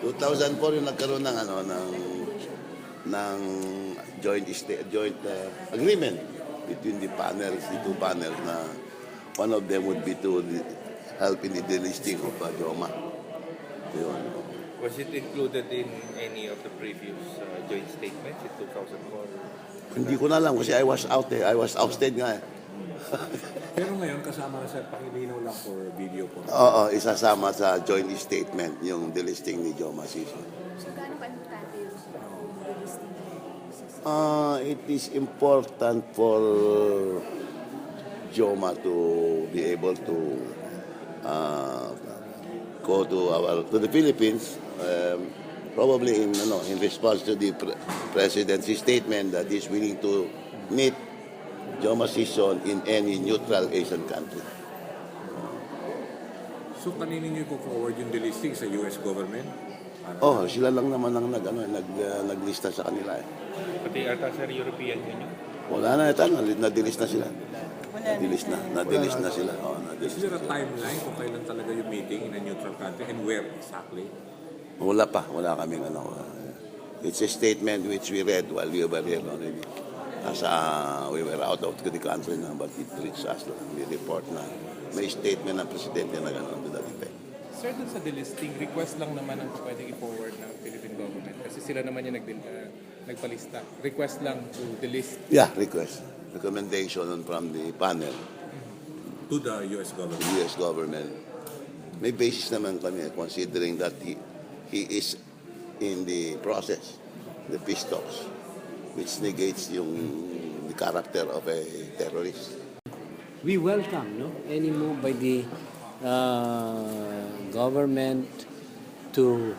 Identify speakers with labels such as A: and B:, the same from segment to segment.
A: 2004 yung nagkaroon ng ng joint agreement between the two panels na one of them would be to help in the delisting of Joma. Yun.
B: Was it included in any of the previous joint statements in 2004?
A: Hindi ko na alam kasi I was out there. I was ousted nga eh.
C: Pero ngayon kasama na sa pakilinaw lang for video po.
A: Oo, isasama sa joint statement yung delisting ni Joma Season.
D: So, gaano ka-importante yung delisting?
A: It is important for Joma to be able to go to the Philippines, probably in response to the President's statement that he's willing to meet Joma Season in any neutral Asian country.
C: So kanino niyo i-forward yung delisting sa US government?
A: Sila lang naman ang naglista sa kanila eh.
B: Pati ata sa European Union?
A: Wala na ito, na-delist na sila. Na-delist na sila.
C: Is there a timeline kung kailan talaga yung meeting in a neutral country and where exactly?
A: Wala kaming It's a statement which we read while we were here already. We were out of the country na, but it reached us lang. We report na may statement ng presidente na gano'n to that effect.
E: Sir, dun sa delisting, request lang naman ang pwedeng i-forward ng Philippine government kasi sila naman yung nagpalista. Request lang to delist.
A: Yeah, request. Recommendation from the panel.
C: To the US government?
A: The US government. May basis naman kami considering that he is in the process, the peace talks, which negates the character of a terrorist.
F: We welcome any move by the government to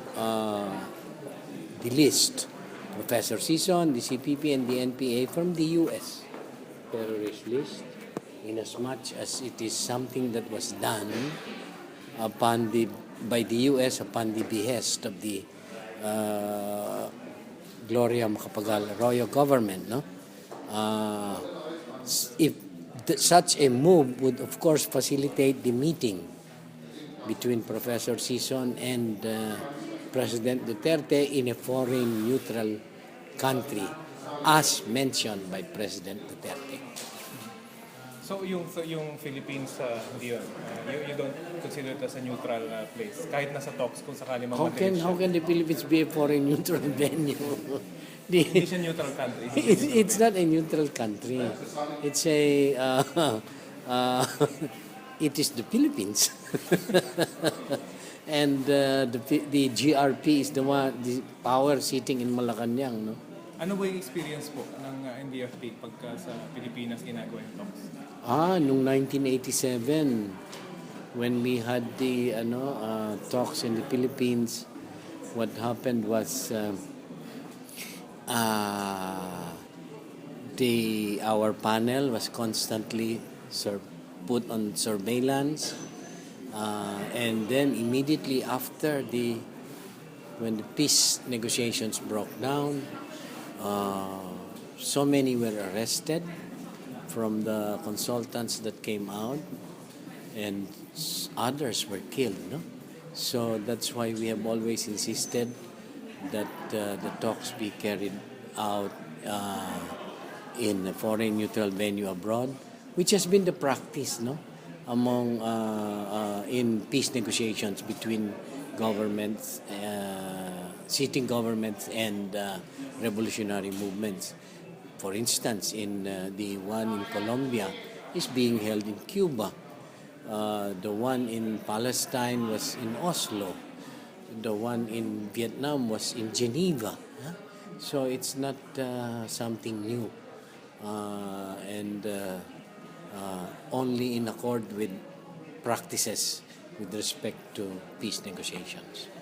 F: delist Professor Season, the CPP, and the NPA from the U.S. terrorist list, in as much as it is something that was done by the U.S. upon the behest of the Gloria Macapagal Arroyo government. If such a move would, of course, facilitate the meeting between Professor Season and President Duterte in a foreign neutral country, as mentioned by President Duterte.
E: So yung Philippines, hindi yun. You don't consider it as a neutral place. Kahit nasa talks kung sakali
F: How can the Philippines be a foreign neutral venue?
E: Hindi siya neutral country.
F: It's not a neutral country. It's it is the Philippines. And the GRP is the power sitting in Malacanang, no?
E: Ano ba yung experience po ng NDFP pagka sa Pilipinas ginagawa yung talks?
F: Noong 1987, when we had the talks in the Philippines, what happened was our panel was constantly put on surveillance, and then immediately after when the peace negotiations broke down, so many were arrested from the consultants that came out, and others were killed. No? So that's why we have always insisted that the talks be carried out in a foreign neutral venue abroad, which has been the practice, among in peace negotiations between governments, sitting governments, and revolutionary movements. For instance, in the one in Colombia is being held in Cuba. The one in Palestine was in Oslo. The one in Vietnam was in Geneva. So it's not something new, and only in accord with practices with respect to peace negotiations.